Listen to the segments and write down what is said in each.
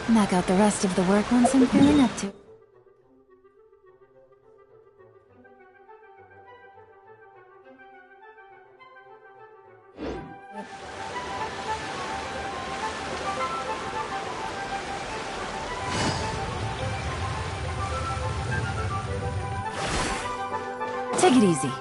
Knock out the rest of the work once I'm feeling up to it. Take it easy.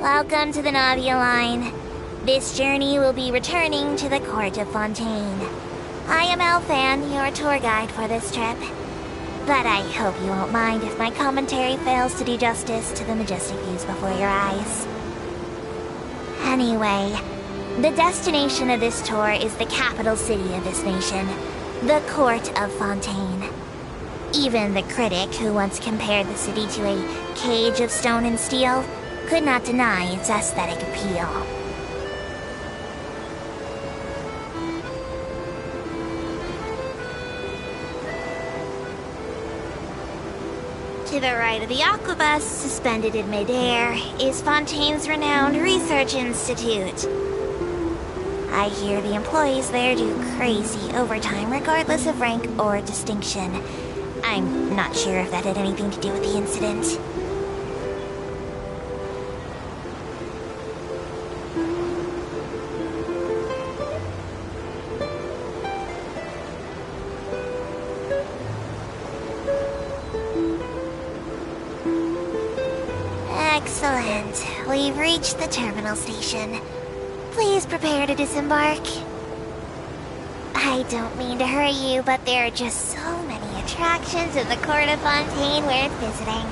Welcome to the Navia line. This journey will be returning to the court of Fontaine. I am Elfan, your tour guide for this trip. But I hope you won't mind if my commentary fails to do justice to the majestic views before your eyes. Anyway, the destination of this tour is the capital city of this nation, the court of Fontaine. Even the critic who once compared the city to a cage of stone and steel could not deny its aesthetic appeal. To the right of the aquabus, suspended in midair, is Fontaine's renowned research institute. I hear the employees there do crazy overtime regardless of rank or distinction. I'm not sure if that had anything to do with the incident. Excellent. We've reached the terminal station. Please prepare to disembark. I don't mean to hurry you, but there are just so many attractions in the Court of Fontaine worth visiting.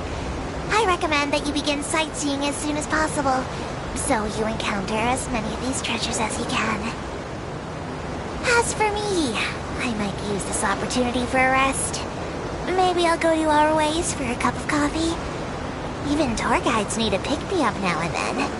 I recommend that you begin sightseeing as soon as possible, so you encounter as many of these treasures as you can. As for me, I might use this opportunity for a rest. Maybe I'll go to our ways for a cup of coffee. Even tour guides need a pick-me-up now and then.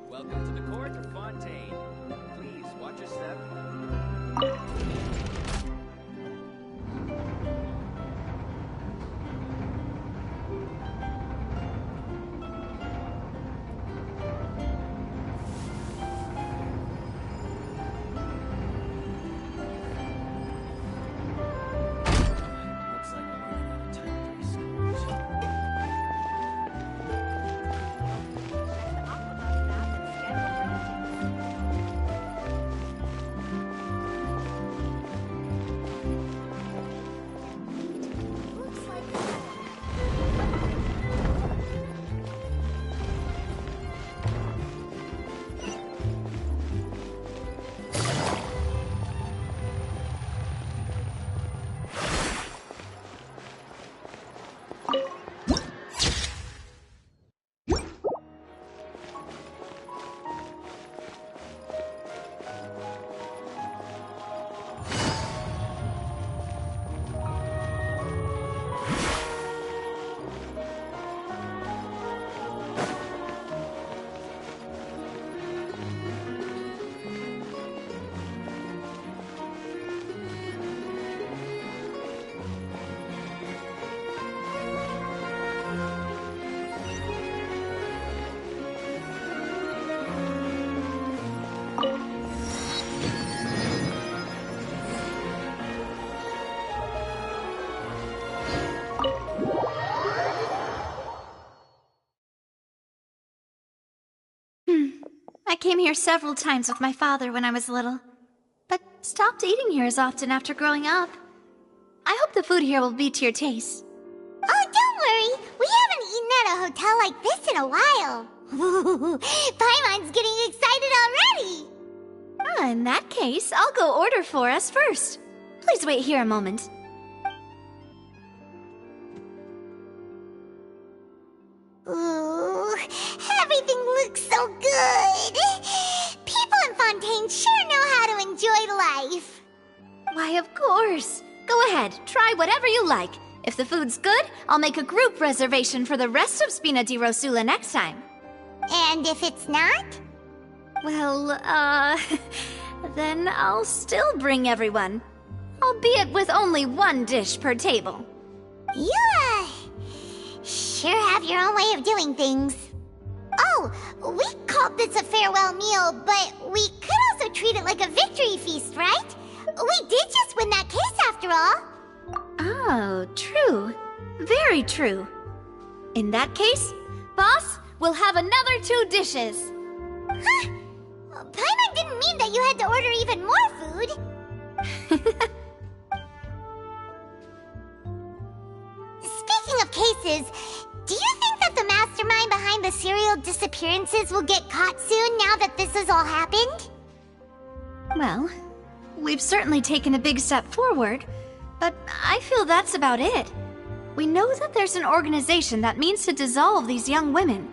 Welcome to the court of Fontaine. Please watch your step. came here several times with my father when I was little, but stopped eating here as often after growing up. I hope the food here will be to your taste. Oh, don't worry. We haven't eaten at a hotel like this in a while. Paimon's getting excited already. In that case, I'll go order for us first. Please wait here a moment. Ooh, everything looks so good. People in Fontaine sure know how to enjoy life. Why, of course. Go ahead, try whatever you like. If the food's good, I'll make a group reservation for the rest of Spina di Rosula next time. And if it's not? Well, then I'll still bring everyone. Albeit with only one dish per table. You, sure have your own way of doing things. Oh, we called this a farewell meal, but we could also treat it like a victory feast, right? We did just win that case after all. Oh, true. Very true. In that case, boss, we'll have another 2 dishes. Huh? Paimon didn't mean that you had to order even more food. Speaking of cases, do you think that the mastermind behind the serial disappearances will get caught soon now that this has all happened? Well, we've certainly taken a big step forward, but I feel that's about it. We know that there's an organization that means to dissolve these young women,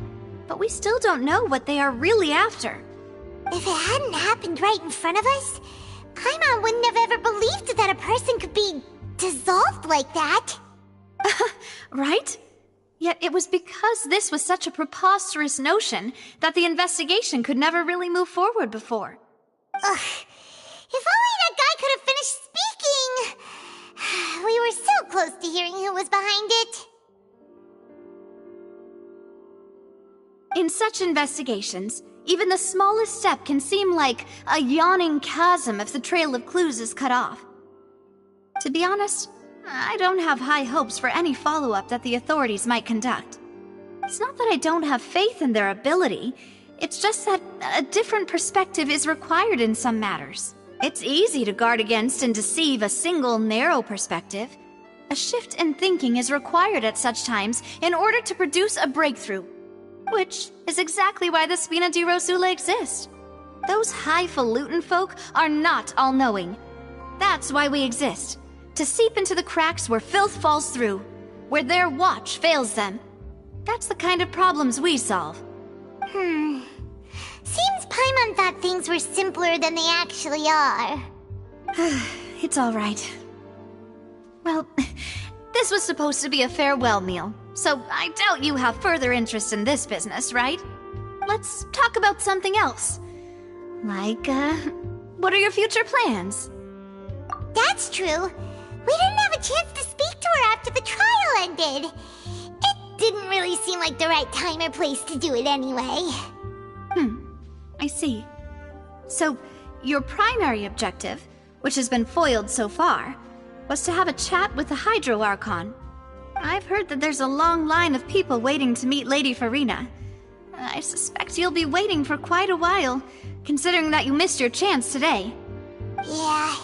but we still don't know what they are really after. If it hadn't happened right in front of us, Paimon wouldn't have ever believed that a person could be dissolved like that. Right? Yet it was because this was such a preposterous notion that the investigation could never really move forward before. Ugh. If only that guy could have finished speaking! We were so close to hearing who was behind it. In such investigations, even the smallest step can seem like a yawning chasm if the trail of clues is cut off. To be honest, I don't have high hopes for any follow-up that the authorities might conduct. It's not that I don't have faith in their ability, it's just that a different perspective is required in some matters. It's easy to guard against and deceive a single narrow perspective. A shift in thinking is required at such times in order to produce a breakthrough. Which is exactly why the Spina di Rosula exist. Those highfalutin folk are not all-knowing. That's why we exist. To seep into the cracks where filth falls through, where their watch fails them. That's the kind of problems we solve. Seems Paimon thought things were simpler than they actually are. It's all right. Well, this was supposed to be a farewell meal, so I doubt you have further interest in this business, right? Let's talk about something else. Like, what are your future plans? That's true. We didn't have a chance to speak to her after the trial ended. It didn't really seem like the right time or place to do it anyway. I see. So, your primary objective, which has been foiled so far, was to have a chat with the Hydro Archon. I've heard that there's a long line of people waiting to meet Lady Farina. I suspect you'll be waiting for quite a while, considering that you missed your chance today. Yeah,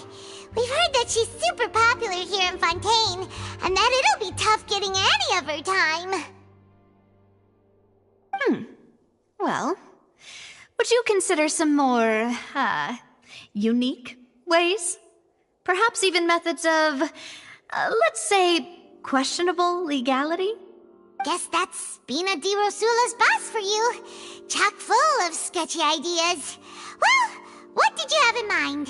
we've heard that she's super popular here in Fontaine, and that it'll be tough getting any of her time. Well, would you consider some more, unique ways? Perhaps even methods of, let's say, questionable legality? Guess that's Spina di Rosula's boss for you. Chock full of sketchy ideas. Well, what did you have in mind?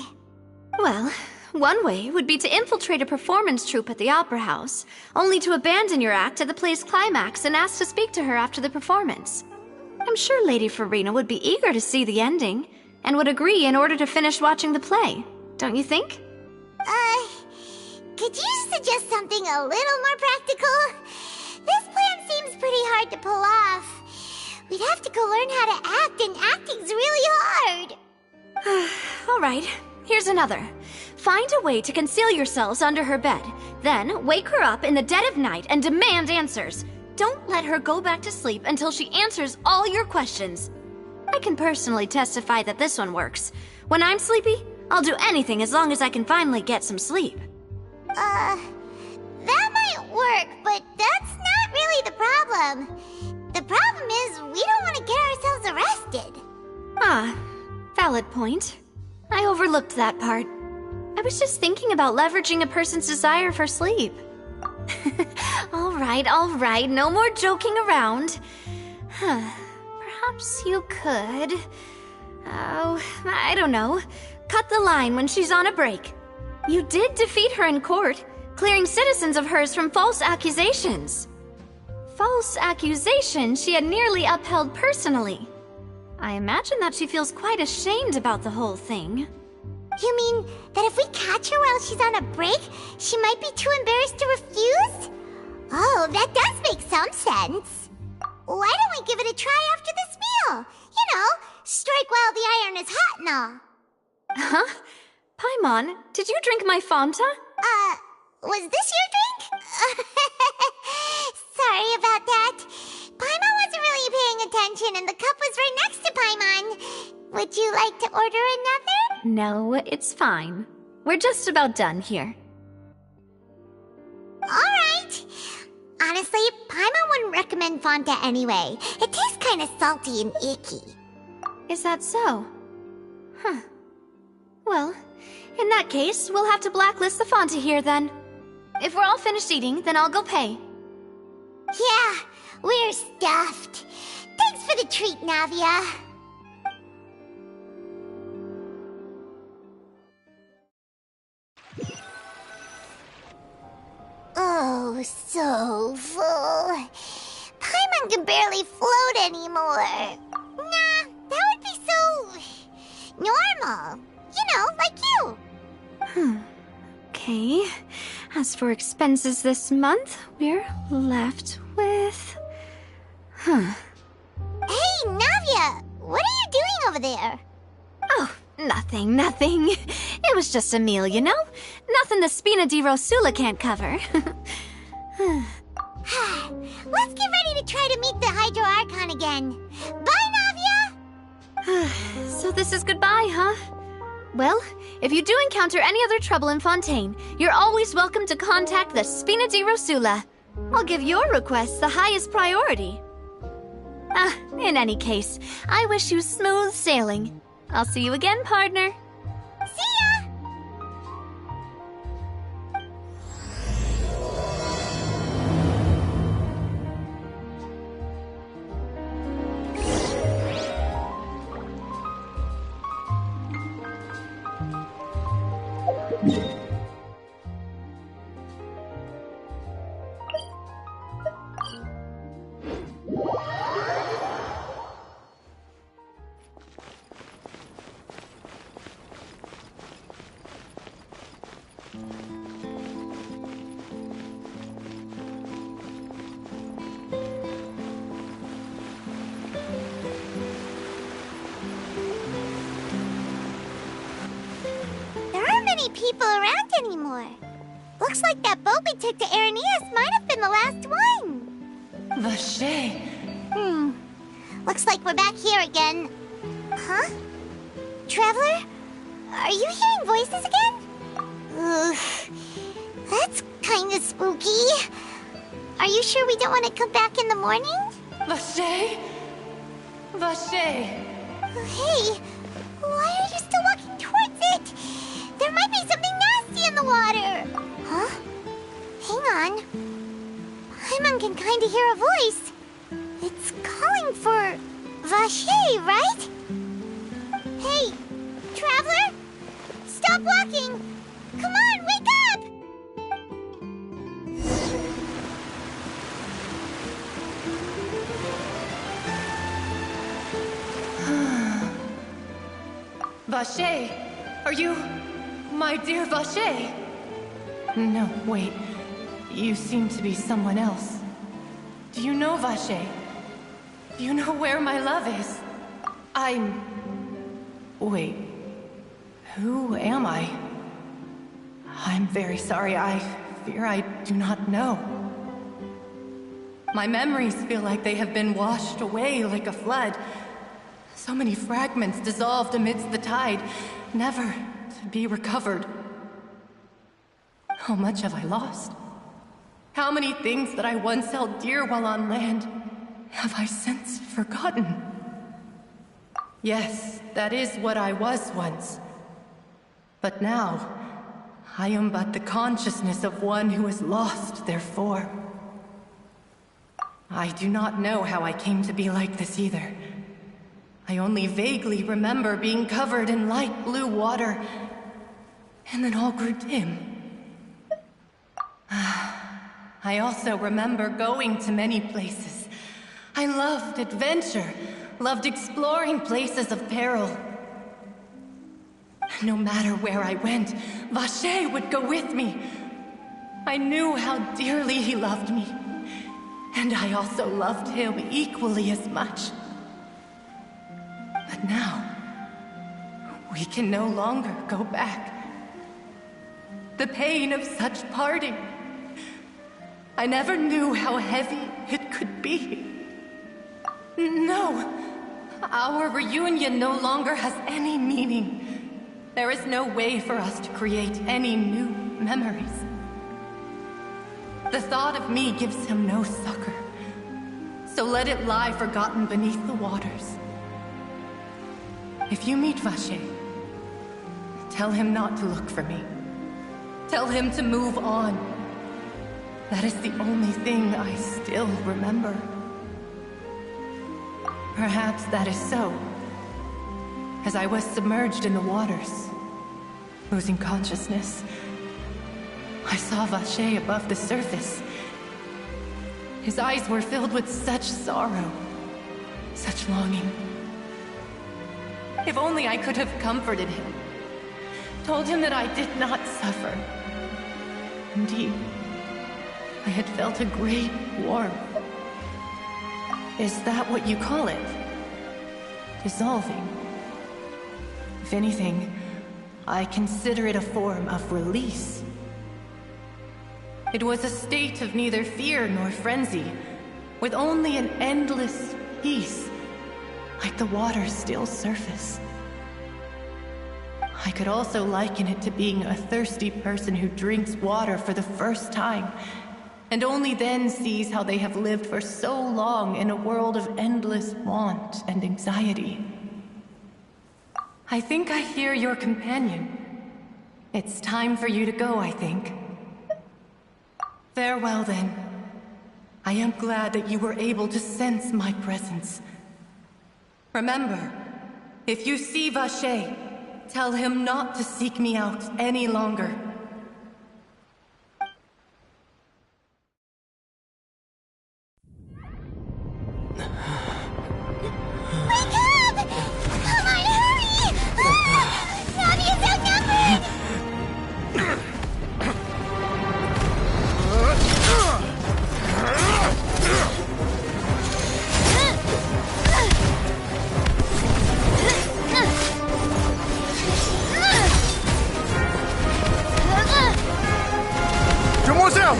Well, one way would be to infiltrate a performance troupe at the Opera House, only to abandon your act at the play's climax and ask to speak to her after the performance. I'm sure Lady Farina would be eager to see the ending, and would agree in order to finish watching the play, don't you think? Could you suggest something a little more practical? This plan seems pretty hard to pull off. We'd have to go learn how to act, and acting's really hard. All right, here's another. Find a way to conceal yourselves under her bed. Then wake her up in the dead of night and demand answers. Don't let her go back to sleep until she answers all your questions. I I can personally testify that this one works. When I'm sleepy, I'll do anything as long as I can finally get some sleep. That might work, but that's not really the problem. The problem is we don't want to get ourselves arrested. Ah, valid point. I overlooked that part. I was just thinking about leveraging a person's desire for sleep. All right, no more joking around. Perhaps you could... Oh, I don't know. Cut the line when she's on a break. You did defeat her in court, clearing citizens of hers from false accusations. False accusations she had nearly upheld personally. I imagine that she feels quite ashamed about the whole thing. You mean that if we catch her while she's on a break, she might be too embarrassed to refuse? Oh, that does make some sense. Why don't we give it a try after this meal? You know, strike while the iron is hot and all. Huh? Paimon, did you drink my Fanta? Was this your drink? Sorry about that. Paimon wasn't really paying attention and the cup was right next to Paimon. Would you like to order another? No, it's fine. We're just about done here. Alright. Honestly, Paimon wouldn't recommend Fonta anyway. It tastes kind of salty and icky. Is that so? Huh. Well, in that case, we'll have to blacklist the Fonta here then. If we're all finished eating, then I'll go pay. Yeah, we're stuffed. Thanks for the treat, Navia. Oh, so full. Paimon can barely float anymore. Nah, that would be so... normal. You know, like you. Okay. As for expenses this month, we're left with... Hey, Navia! What are you doing over there? Oh, nothing. It was just a meal, you know? Nothing the Spina di Rosula can't cover. Let's get ready to try to meet the Hydro Archon again. Bye, Navia! So this is goodbye, huh? Well, if you do encounter any other trouble in Fontaine, you're always welcome to contact the Spina di Rosula. I'll give your request the highest priority. In any case, I wish you smooth sailing. I'll see you again, partner. See ya! People around anymore. Looks like that boat we took to Araneas might have been the last one. Vache. Looks like we're back here again. Huh? Traveler? Are you hearing voices again? Ugh. That's kinda spooky. Are you sure we don't want to come back in the morning? Vache? Vache. Hey, why are you still walking towards it? There might be something nasty in the water! Huh? Hang on. Paimon can kinda hear a voice. It's calling for... Vache, right? Hey, Traveler? Stop walking! Come on, wake up! Vache, are you... my dear Vache? No, wait. You seem to be someone else. Do you know Vache? Do you know where my love is? Wait. Who am I? I'm very sorry. I fear I do not know. My memories feel like they have been washed away like a flood. So many fragments dissolved amidst the tide, never to be recovered. How much have I lost? How many things that I once held dear while on land have I since forgotten? Yes, that is what I was once. But now, I am but the consciousness of one who has lost their form. I do not know how I came to be like this either. I only vaguely remember being covered in light blue water, and then all grew dim. I also remember going to many places. I loved adventure, loved exploring places of peril. No matter where I went, Vacher would go with me. I knew how dearly he loved me, and I also loved him equally as much. But now, we can no longer go back. The pain of such parting, I never knew how heavy it could be. No, our reunion no longer has any meaning. There is no way for us to create any new memories. The thought of me gives him no succor, so let it lie forgotten beneath the waters. If you meet Vacher, tell him not to look for me. Tell him to move on. That is the only thing I still remember. Perhaps that is so. As I was submerged in the waters, losing consciousness, I saw Vacher above the surface. His eyes were filled with such sorrow, such longing. If only I could have comforted him, told him that I did not suffer. Indeed, I had felt a great warmth. Is that what you call it? Dissolving? If anything, I consider it a form of release. It was a state of neither fear nor frenzy, with only an endless peace, like the water's still surface. I could also liken it to being a thirsty person who drinks water for the first time, and only then sees how they have lived for so long in a world of endless want and anxiety. I think I hear your companion. It's time for you to go, I think. Farewell, then. I am glad that you were able to sense my presence. Remember, if you see Vacher, tell him not to seek me out any longer.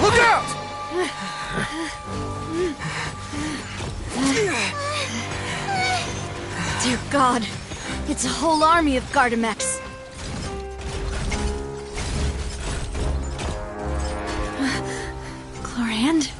Look out! Dear God, it's a whole army of Gardamex. Chlorand?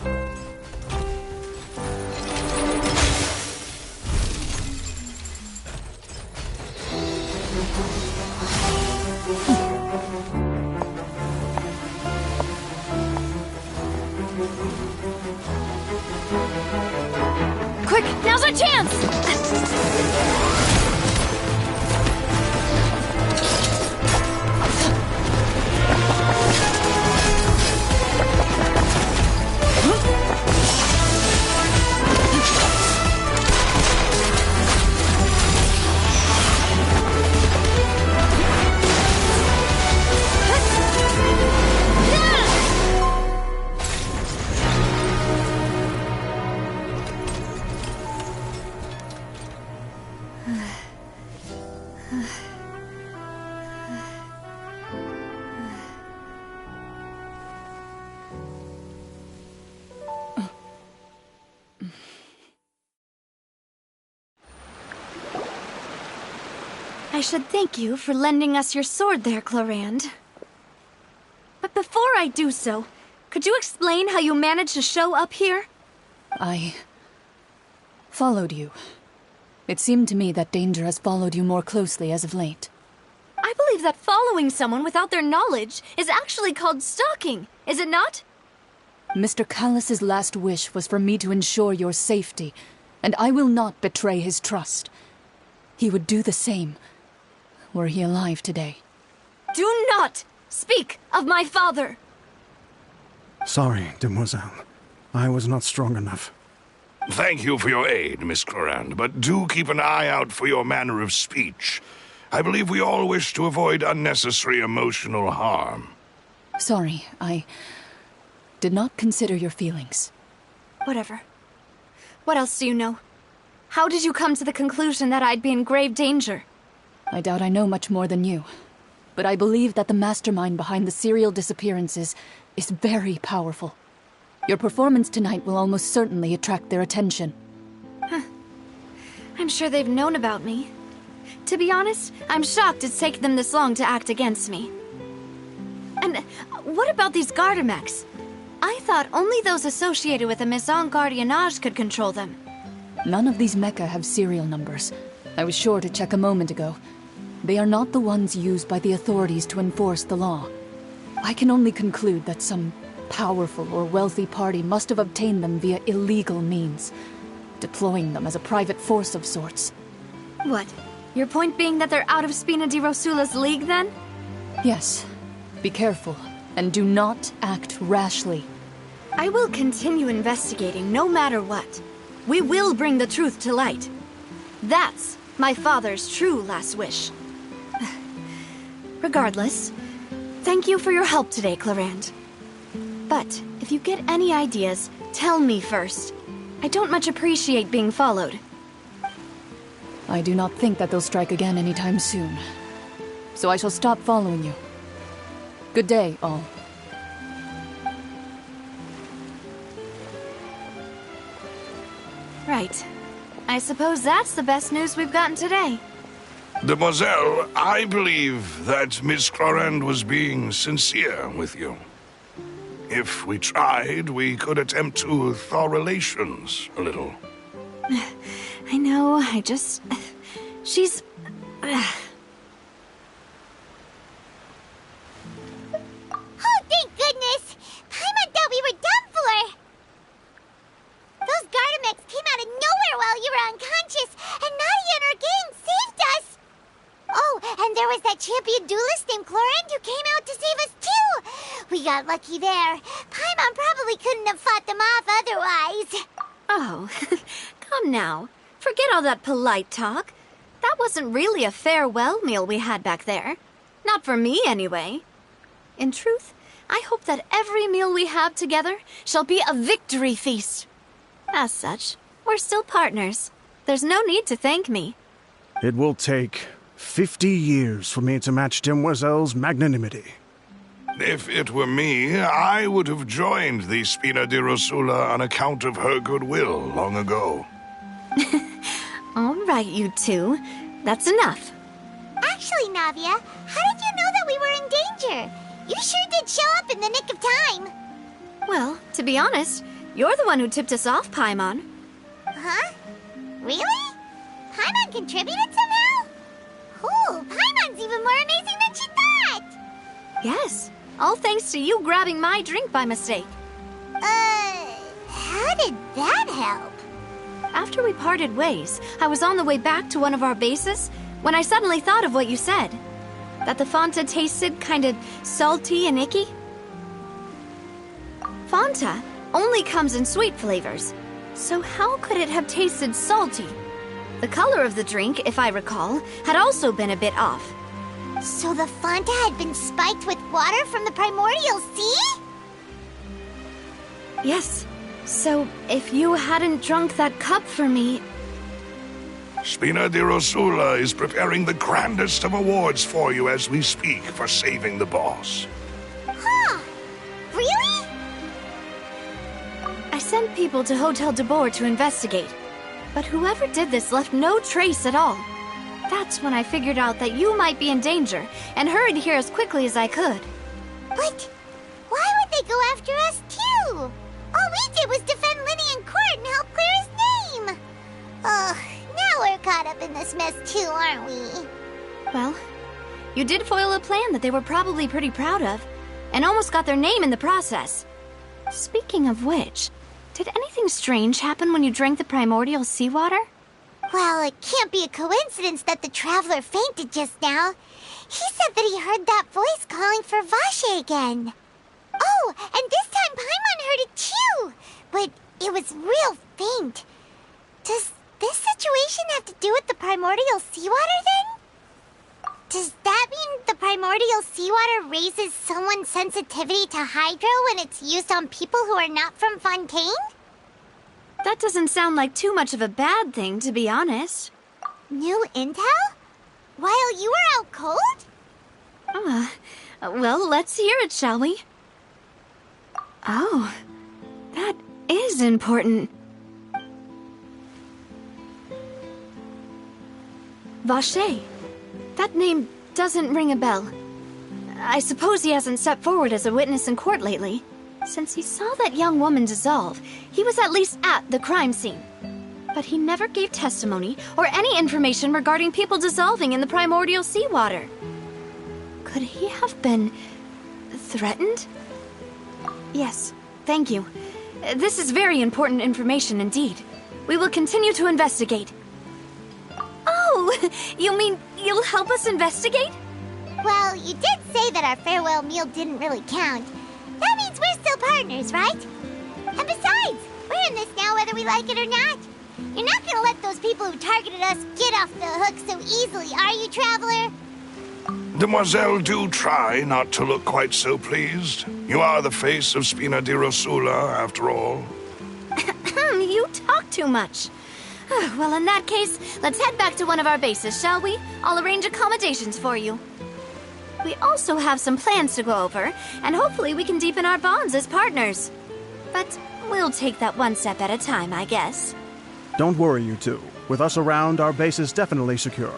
Quick, now's our chance! I should thank you for lending us your sword there, Clorand. But before I do so, could you explain how you managed to show up here? I followed you. It seemed to me that danger has followed you more closely as of late. I believe that following someone without their knowledge is actually called stalking, is it not? Mr. Callus's last wish was for me to ensure your safety, and I will not betray his trust. He would do the same, were he alive today. Do not speak of my father! Sorry, demoiselle. I was not strong enough. Thank you for your aid, Miss Clorand, but do keep an eye out for your manner of speech. I believe we all wish to avoid unnecessary emotional harm. Sorry, I did not consider your feelings. Whatever. What else do you know? How did you come to the conclusion that I'd be in grave danger? I doubt I know much more than you, but I believe that the mastermind behind the serial disappearances is very powerful. Your performance tonight will almost certainly attract their attention. I'm sure they've known about me. To be honest, I'm shocked it's taken them this long to act against me. And what about these Gardamex? I thought only those associated with the Maison Gardiennage could control them. None of these mecha have serial numbers. I was sure to check a moment ago. They are not the ones used by the authorities to enforce the law. I can only conclude that some powerful or wealthy party must have obtained them via illegal means, deploying them as a private force of sorts. What? Your point being that they're out of Spina di Rosula's league, then? Yes. Be careful, and do not act rashly. I will continue investigating no matter what. We will bring the truth to light. That's my father's true last wish. Regardless, thank you for your help today, Clorand. But if you get any ideas, tell me first. I don't much appreciate being followed. I do not think that they'll strike again anytime soon. So I shall stop following you. Good day, all. Right. I suppose that's the best news we've gotten today. Demoiselle, I believe that Miss Clorand was being sincere with you. If we tried, we could attempt to thaw relations a little. I know, she's... Oh, thank goodness! Paimon thought we were done for! Those Gardamex came out of nowhere while you were unconscious, and Nadia and her gang saved us! Oh, and there was that champion duelist named Clorand who came out to save us too! We got lucky there. Paimon probably couldn't have fought them off otherwise. Oh, come now. Forget all that polite talk. That wasn't really a farewell meal we had back there. Not for me, anyway. In truth, I hope that every meal we have together shall be a victory feast. As such, we're still partners. There's no need to thank me. It will take 50 years for me to match Demoiselle's magnanimity. If it were me, I would have joined the Spina di Rosula on account of her goodwill long ago. All right, you two. That's enough. Actually, Navia, how did you know that we were in danger? You sure did show up in the nick of time. Well, to be honest, you're the one who tipped us off, Paimon. Huh? Really? Paimon contributed somehow? Oh, Paimon's even more amazing than she thought! Yes, all thanks to you grabbing my drink by mistake. How did that help? After we parted ways, I was on the way back to one of our bases when I suddenly thought of what you said. That the Fanta tasted kind of salty and icky. Fanta only comes in sweet flavors, so how could it have tasted salty? The color of the drink, if I recall, had also been a bit off. So the Fanta had been spiked with water from the primordial sea? Yes. So, if you hadn't drunk that cup for me... Spina di Rosula is preparing the grandest of awards for you as we speak for saving the boss. Huh? Really? I sent people to Hotel de Boer to investigate, but whoever did this left no trace at all. That's when I figured out that you might be in danger and hurried here as quickly as I could. But why would they go after us too? All we did was defend Linny in court and help clear his name. Ugh, now we're caught up in this mess too, aren't we? Well, you did foil a plan that they were probably pretty proud of, and almost got their name in the process. Speaking of which, did anything strange happen when you drank the primordial seawater? Well, it can't be a coincidence that the traveler fainted just now. He said that he heard that voice calling for Vache again. Oh, and this time Paimon heard it too, but it was real faint. Does this situation have to do with the primordial seawater then? Does that mean the primordial seawater raises someone's sensitivity to hydro when it's used on people who are not from Fontaine? That doesn't sound like too much of a bad thing, to be honest. New intel? While you were out cold? Well, let's hear it, shall we? Oh, that is important. Vache. That name doesn't ring a bell. I suppose he hasn't stepped forward as a witness in court lately. Since he saw that young woman dissolve, he was at least at the crime scene. But he never gave testimony or any information regarding people dissolving in the primordial seawater. Could he have been threatened? Yes, thank you. This is very important information indeed. We will continue to investigate. Oh, you mean you'll help us investigate? Well, you did say that our farewell meal didn't really count. That means we're still partners, right? And besides, we're in this now whether we like it or not. You're not gonna let those people who targeted us get off the hook so easily, are you, Traveler? Demoiselle, do try not to look quite so pleased. You are the face of Spina di Rosula, after all. You talk too much. Well, in that case, let's head back to one of our bases, shall we? I'll arrange accommodations for you. We also have some plans to go over, and hopefully we can deepen our bonds as partners. But we'll take that one step at a time, I guess. Don't worry, you two. With us around, our base is definitely secure.